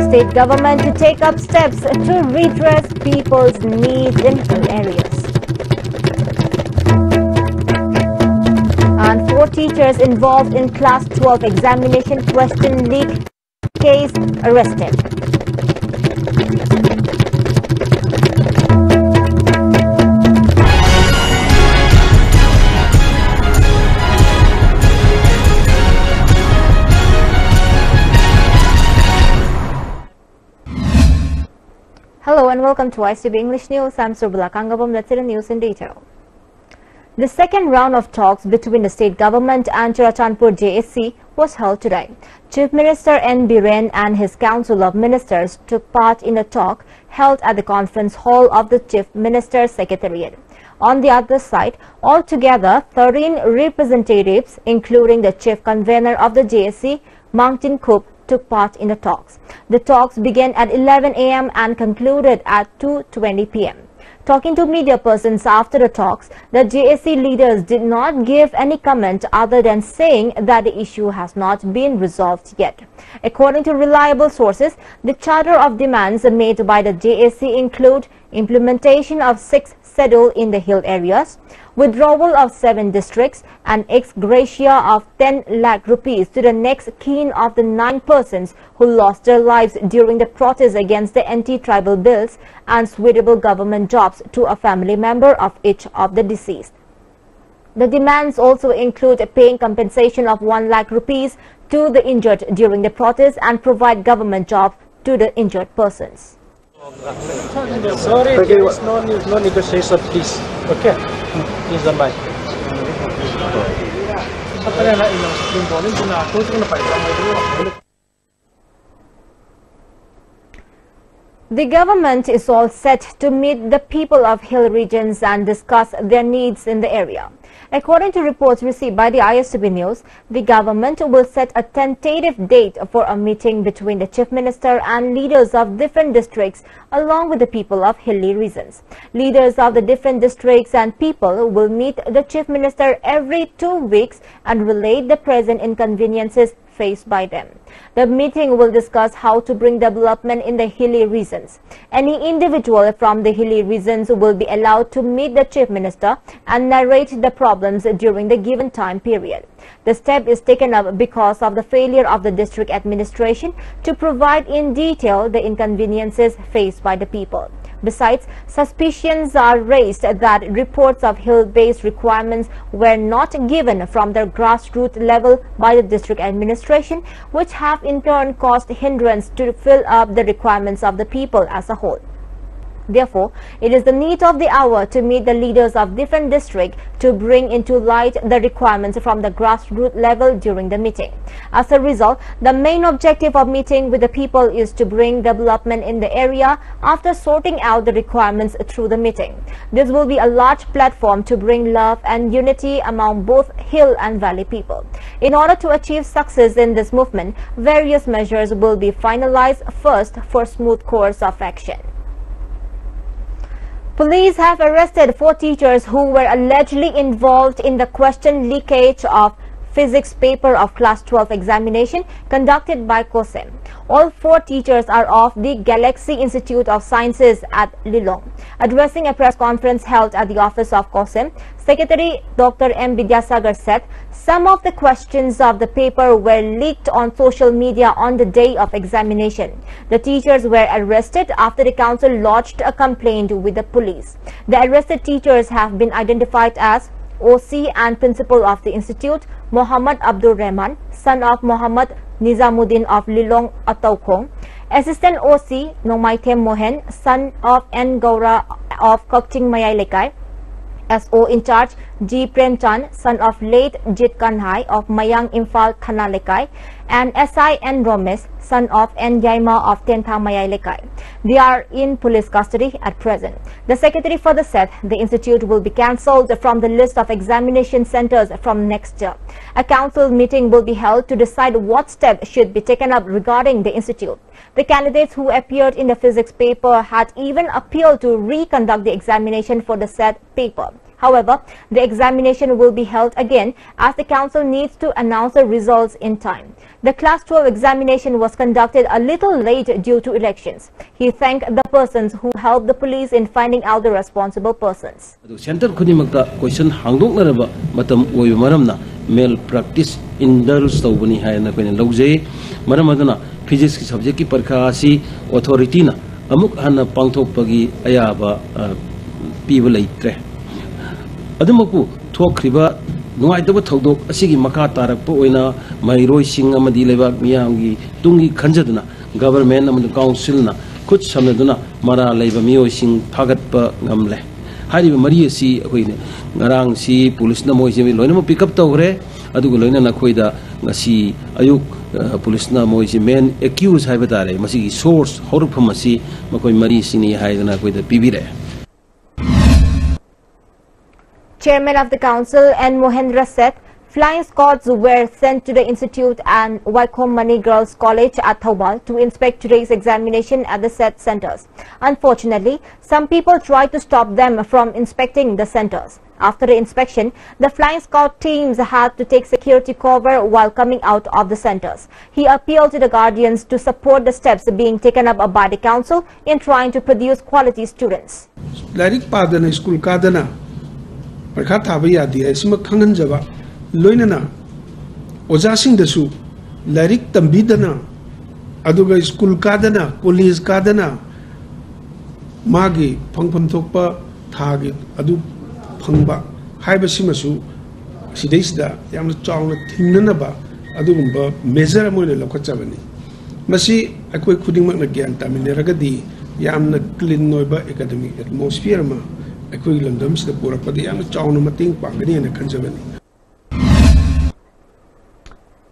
state government to take up steps to redress people's needs in hill areas. And 4 teachers involved in Class 12 examination question leak case arrested. Hello and welcome to ICB English News. I'm Surbula Kangabam. Let's see the news in detail. The second round of talks between the state government and Churachandpur JSC was held today. Chief Minister N. Biren and his Council of Ministers took part in a talk held at the conference hall of the Chief Minister's Secretariat. On the other side, altogether 13 representatives, including the Chief Convener of the JSC, Mangtin Kup, took part in the talks. The talks began at 11 a.m. and concluded at 2:20 p.m. Talking to media persons after the talks, the JSC leaders did not give any comment other than saying that the issue has not been resolved yet. According to reliable sources, the charter of demands made by the JSC include implementation of 6 schedule in the hill areas, withdrawal of 7 districts, and ex gratia of 10 lakh rupees to the next kin of the 9 persons who lost their lives during the protest against the anti-tribal bills, and suitable government jobs to a family member of each of the deceased. The demands also include paying compensation of 1 lakh rupees to the injured during the protest and provide government jobs to the injured persons. Sorry, there is no negotiation, please. Okay? Please the mic. The government is all set to meet the people of hill regions and discuss their needs in the area. According to reports received by the ISTB News, the government will set a tentative date for a meeting between the Chief Minister and leaders of different districts along with the people of hilly regions. Leaders of the different districts and people will meet the Chief Minister every 2 weeks and relate the present inconveniences faced by them. The meeting will discuss how to bring development in the hilly regions. Any individual from the hilly regions will be allowed to meet the Chief Minister and narrate the problems during the given time period. The step is taken up because of the failure of the district administration to provide in detail the inconveniences faced by the people. Besides, suspicions are raised that reports of hill-based requirements were not given from the grassroots level by the district administration, which have in turn caused hindrance to fill up the requirements of the people as a whole. Therefore, it is the need of the hour to meet the leaders of different districts to bring into light the requirements from the grassroots level during the meeting. As a result, the main objective of meeting with the people is to bring development in the area after sorting out the requirements through the meeting. This will be a large platform to bring love and unity among both hill and valley people. In order to achieve success in this movement, various measures will be finalized first for smooth course of action. Police have arrested 4 teachers who were allegedly involved in the question leakage of physics paper of Class 12 examination conducted by COSEM. All 4 teachers are of the Galaxy Institute of Sciences at Lilong. Addressing a press conference held at the office of COSEM, Secretary Dr. M. Vidyasagar said some of the questions of the paper were leaked on social media on the day of examination. The teachers were arrested after the council lodged a complaint with the police. The arrested teachers have been identified as OC and Principal of the Institute, Muhammad Abdul Rahman, son of Muhammad Nizamuddin of Lilong Ataukong, Assistant OC Nomaitem Mohen, son of N. Gaura of Kokching Mayay Lekai, SO in charge G. Premchand, son of late Jit Kanhai of Mayang Imphal Khana Lekai, and SI N. Romes, son of N. Yaima of Tentha Mayay Lekai. They are in police custody at present. The secretary further said the institute will be cancelled from the list of examination centers from next year. A council meeting will be held to decide what steps should be taken up regarding the institute. The candidates who appeared in the physics paper had even appealed to reconduct the examination for the said paper. However, the examination will be held again as the council needs to announce the results in time. The Class 12 examination was conducted a little late due to elections. He thanked the persons who helped the police in finding out the responsible persons. Center Kunimakta question Hangdok Naraba, Matam Maramna, malpractice indulged the Buni Hayana Logze, Maramadana, physics subject Parkasi, authority na, Amuk Hana Pangtok Pagi, Ayaba, people late. Adamuku, talk riba, no I double Todok, a Sigi Makata, Poena, my Roy Singa Madileva, Miyangi, Tungi Kanjadana, government and the council, Kut Samaduna, Mara Leva Mio Sing, Pagat Pa Namle. Hari Maria si Narang si police na mo Loinamo pick up Togre, Adugolina Naquida, Nasi Ayuk, police na mo men accused Hibatare, Masi source, Horupamasi, Makoi Marie Sini Haidana with the Pibire. Chairman of the Council N. Mohendra said flying squads were sent to the Institute and Wycombe Money Girls College at Thobal to inspect today's examination at the said centers. Unfortunately, some people tried to stop them from inspecting the centers. After the inspection, the flying squad teams had to take security cover while coming out of the centers. He appealed to the guardians to support the steps being taken up by the council in trying to produce quality students. School Parkha thaba yadi asima khangan jaba loinana ojasing dasu larik tambidana aduga school kadana college kadana magi phangpham thokpa thagi adu phangba haibasimasu sidaisda yamna chawna thingnanaba adugumba measure moine lokachabani masi akoi khudingmak na gyan taminaragadi yamna clean noiba academic atmosphere ma akoi landam sida porakpadi yamna chawna mating pangani na khanjabani.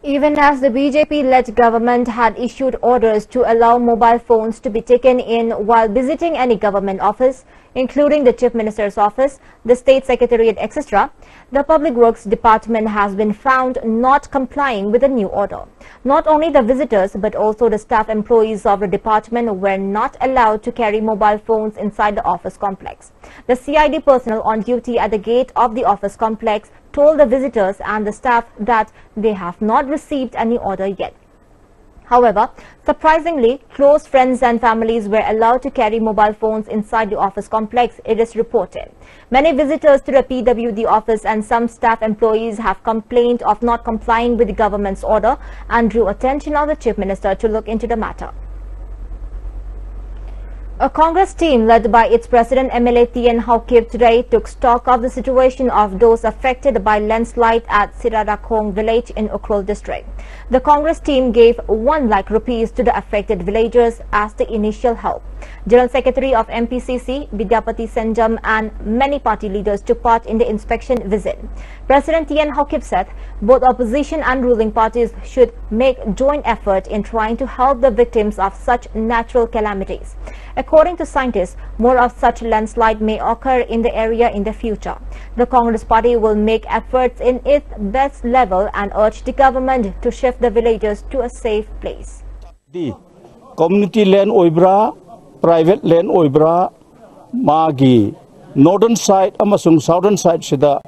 Even as the BJP-led government had issued orders to allow mobile phones to be taken in while visiting any government office, including the Chief Minister's office, the State Secretariat, etc., the Public Works Department has been found not complying with the new order. Not only the visitors but also the staff employees of the department were not allowed to carry mobile phones inside the office complex. The CID personnel on duty at the gate of the office complex told the visitors and the staff that they have not received any order yet. However, surprisingly, close friends and families were allowed to carry mobile phones inside the office complex, it is reported. Many visitors to the PWD office and some staff employees have complained of not complying with the government's order and drew attention of the Chief Minister to look into the matter. A Congress team led by its President MLA Tien Hau Kip today took stock of the situation of those affected by landslide at Sirarakhong village in Ukhrul district. The Congress team gave 1 lakh rupees to the affected villagers as the initial help. General Secretary of MPCC, Vidyapati Senjam, and many party leaders took part in the inspection visit. President Tien Hau Kip said both opposition and ruling parties should make joint effort in trying to help the victims of such natural calamities. According to scientists, more of such landslide may occur in the area in the future. The Congress party will make efforts in its best level and urge the government to shift the villagers to a safe place. The community land oibra, private land oibra, magi northern side amasung southern side sida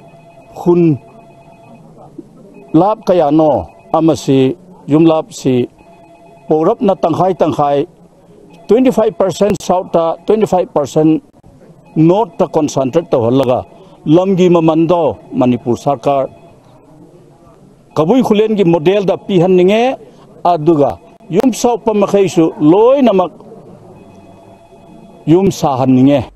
hun lab kayano amasi yumlab si porap na tanghay 25% south 25% north ta concentrate to halaga lamgi mamando Manipur sarkar kabui khulen gi model da pihan ninge aduga yum sau pamakaisu loi namak yum sahan ninge.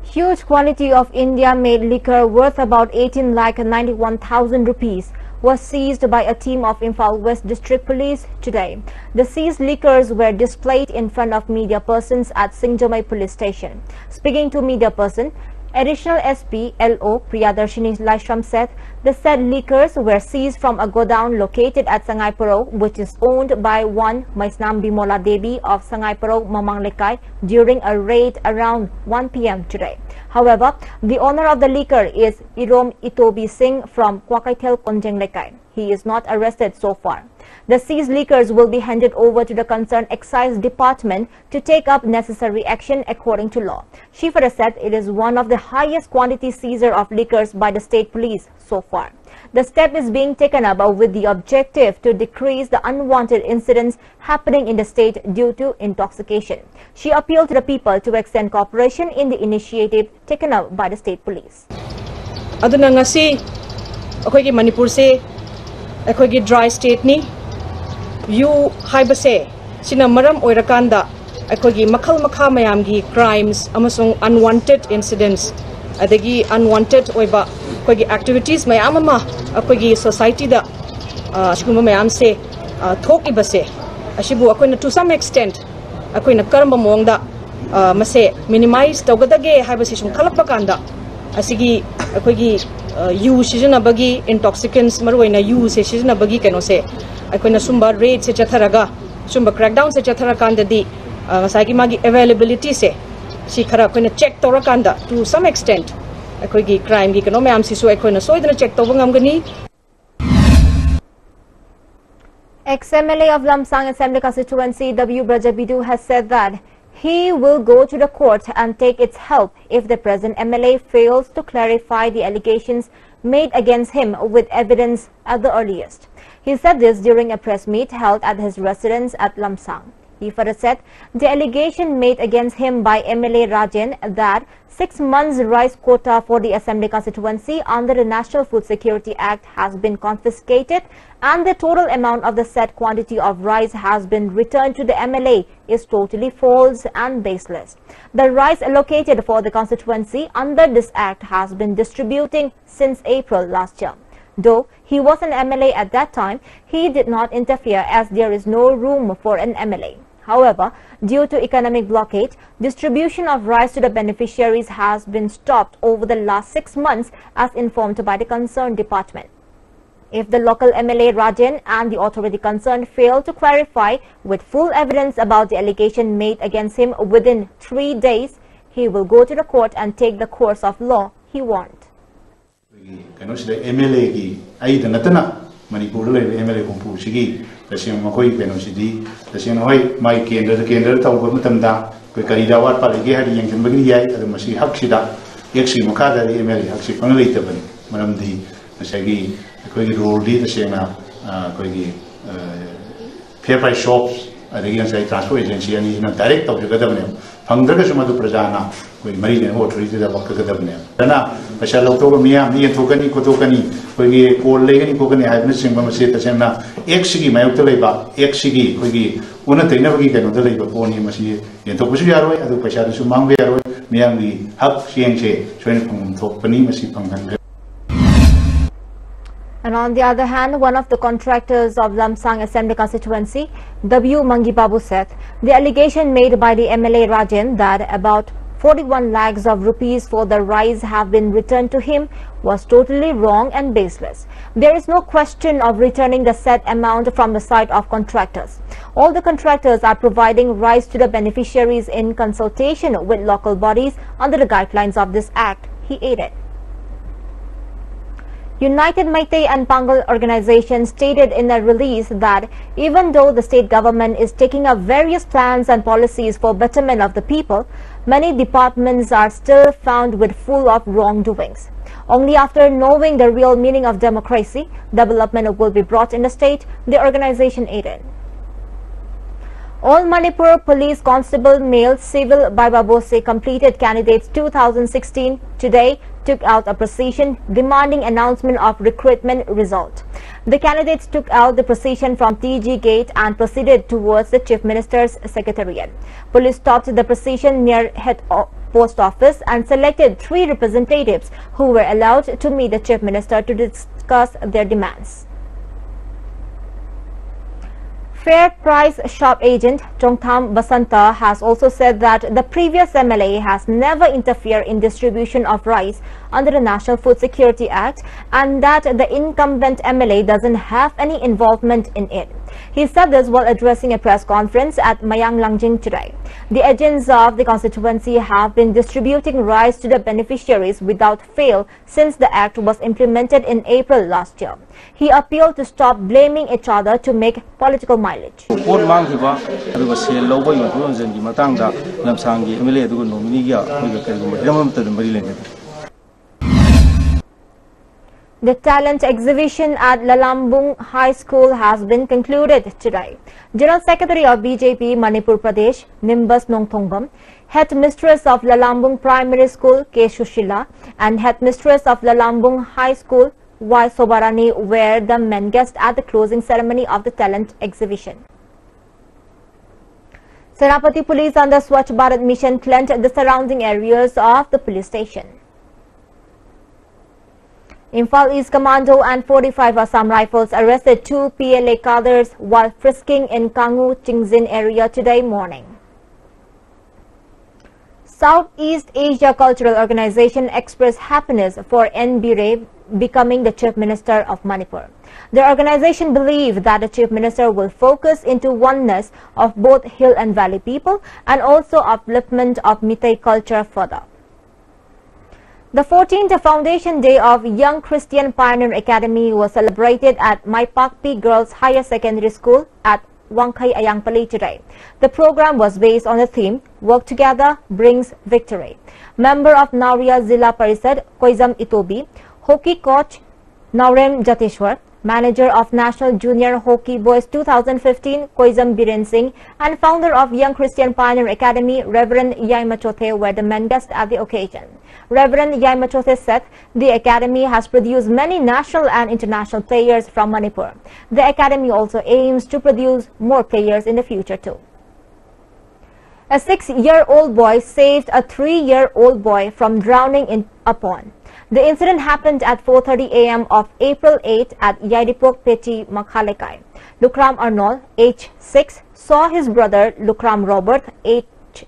Huge quantity of India-made liquor worth about 18,91,000 rupees was seized by a team of Imphal West District Police today. The seized liquors were displayed in front of media persons at Singjomai Police Station. Speaking to media person, Additional SP LO Priyadarshini Laishram said the said liquors were seized from a godown located at Sangaipuro, which is owned by one Maisnam Bimola Devi of Sangaipuro, Mamanglekai, during a raid around 1 p.m. today. However, the owner of the liquor is Irom Itobi Singh from Kwakaitel, Konjenglekai. He is not arrested so far. The seized liquors will be handed over to the concerned excise department to take up necessary action according to law. Shifra said it is one of the highest quantity seizure of liquors by the state police so far. The step is being taken up with the objective to decrease the unwanted incidents happening in the state due to intoxication. She appealed to the people to extend cooperation in the initiative taken up by the state police. Aduna ngasi akhoi Manipur se akhoi dry state ni you haibase sina maram oirakanda akhoi makhal makha mayam gi crimes amasung unwanted incidents adagi unwanted oiba akhoi activities mayam ama akhoi society da shikuma mayam se thok ibase ashibu akhoi to some extent akhoi na karamba mong da mase minimize tawgadage haibase sum khalakpa kanda asigi akhoi yu season abagi intoxicants marwaina yu se season abagi keno se akhoi sumba rate se chatharaga sumba crackdown se chathara kanda di sagi magi availability se si khara akhoi check tora kanda to some extent akhoi crime gi keno mayam si su akhoi soidana check toba ngamgani. Ex-MLA of Lamsang Assembly constituency W. Brajabidu has said that he will go to the court and take its help if the present MLA fails to clarify the allegations made against him with evidence at the earliest. He said this during a press meet held at his residence at Lamsang. He further said the allegation made against him by MLA Rajan that 6 months rice quota for the Assembly constituency under the National Food Security Act has been confiscated and the total amount of the said quantity of rice has been returned to the MLA is totally false and baseless. The rice allocated for the constituency under this act has been distributing since April last year. Though he was an MLA at that time, he did not interfere as there is no room for an MLA. However, due to economic blockade, distribution of rice to the beneficiaries has been stopped over the last 6 months as informed by the concerned department. If the local MLA Rajan and the authority concerned fail to clarify with full evidence about the allegation made against him within 3 days, he will go to the court and take the course of law he warned. MLA ki ai da natana Manipur le MLA kumpu sigi tasing makoi keno sidi tasing hoi mai kendra taw ba matamda koi karida wat pa legi hari yang bagi yai adu masi hak sida yaksi makada di MLA hak si pangalai taban maram di masagi koi role di tasing na koi fair price shops adagi yang sai transport agency ani na direct taw jagada bane phangdaga sumadu prajana koi mari ne authority da bakka gada bane dana pasha lokto miya mi thokani ko thokani koi ko legani ko kani haibna singba mase tasena exigi mayuk leba exigi koi una taina bagi kano da leba poni masi yento busu yaroi adu pasha su mangbe yaroi miyang gi hak siang che choin phang thokpani masi phanghan. And on the other hand, one of the contractors of Lamsang Assembly constituency, W. Mangibabu, said the allegation made by the MLA Rajan that about 41 lakhs of rupees for the rice have been returned to him was totally wrong and baseless. There is no question of returning the said amount from the side of contractors. All the contractors are providing rice to the beneficiaries in consultation with local bodies under the guidelines of this act, he added. United Meitei and Pangal organization stated in a release that even though the state government is taking up various plans and policies for betterment of the people, many departments are still found with full of wrongdoings. Only after knowing the real meaning of democracy, development will be brought in the state, the organization added. All Manipur Police Constable Male Civil Baiba Bose completed candidates 2016 today took out a procession demanding announcement of recruitment result. The candidates took out the procession from TG Gate and proceeded towards the Chief Minister's Secretariat. Police stopped the procession near head post office and selected 3 representatives who were allowed to meet the Chief Minister to discuss their demands. Fair Price Shop agent Chongtham Basanta has also said that the previous MLA has never interfered in distribution of rice under the National Food Security Act and that the incumbent MLA doesn't have any involvement in it. He said this while addressing a press conference at Mayang Langjing today. The agents of the constituency have been distributing rice to the beneficiaries without fail since the act was implemented in April last year. He appealed to stop blaming each other to make political mileage. The talent exhibition at Lalambung High School has been concluded today. General Secretary of BJP Manipur Pradesh, Nimbus Nongthongbam, Headmistress of Lalambung Primary School, K. Shushila, and Headmistress of Lalambung High School, Y. Sobarani, were the main guests at the closing ceremony of the talent exhibition. Senapati Police under Swachh Bharat Mission cleansed the surrounding areas of the police station. Imphal East Commando and 45 Assam Rifles arrested 2 PLA cadres while frisking in Kangu Chingzin area today morning. Southeast Asia Cultural Organization expressed happiness for N. Birey becoming the Chief Minister of Manipur. The organization believes that the Chief Minister will focus into oneness of both hill and valley people and also upliftment of Meitei culture further. The 14th Foundation Day of Young Christian Pioneer Academy was celebrated at Maipakpi Girls Higher Secondary School at Wangkai Ayangpali today. The program was based on the theme, Work Together Brings Victory. Member of Nauria Zilla Parisad, Koizam Itobi, hockey coach Naurem Jateshwar, manager of National Junior Hockey Boys 2015, Koizam Biren Singh, and founder of Young Christian Pioneer Academy, Reverend Yai Machothe, were the main guests at the occasion. Reverend Yai Machothe said the academy has produced many national and international players from Manipur. The academy also aims to produce more players in the future too. A 6-year-old boy saved a 3-year-old boy from drowning in a pond. The incident happened at 4:30 a.m. of April 8 at Yaidipok Peti, Makhalekai. Lukram Arnold, age 6, saw his brother Lukram Robert, age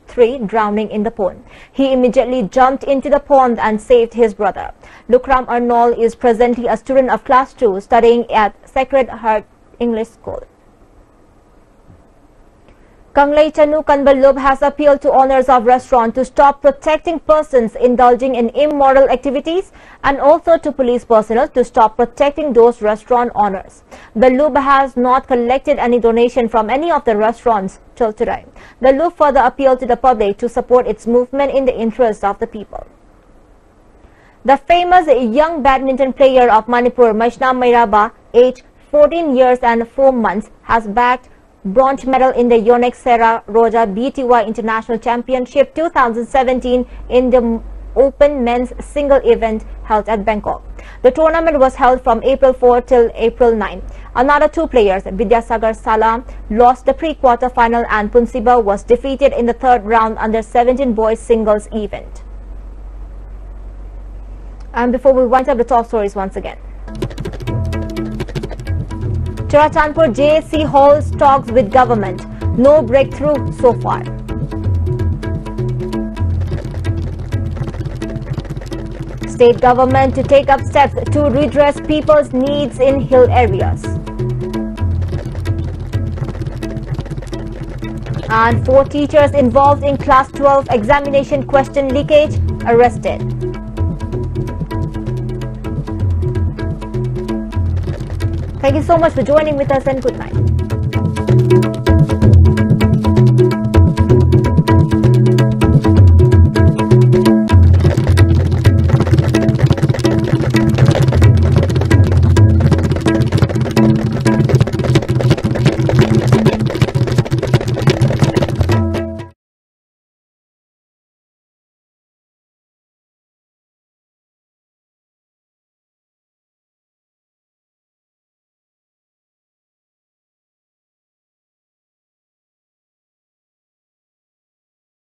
3, drowning in the pond. He immediately jumped into the pond and saved his brother. Lukram Arnold is presently a student of Class 2 studying at Sacred Heart English School. Kanglei Chanu Kanbalub has appealed to owners of restaurants to stop protecting persons indulging in immoral activities and also to police personnel to stop protecting those restaurant owners. Balub has not collected any donation from any of the restaurants till today. Balub further appealed to the public to support its movement in the interest of the people. The famous young badminton player of Manipur, Maishna Mairaba, aged 14 years and 4 months, has bagged bronze medal in the Yonex Serra Roja BTY International Championship 2017 in the Open Men's Single event held at Bangkok. The tournament was held from April 4 till April 9. Another 2 players, Vidyasagar Salam, lost the pre-quarter final and Punsiba was defeated in the 3rd round under 17 boys singles event. And before we wind up the top stories once again. Churachandpur JSC holds talks with government. No breakthrough so far. State government to take up steps to redress people's needs in hill areas. And 4 teachers involved in Class 12 examination question leakage arrested. Thank you so much for joining with us and good night.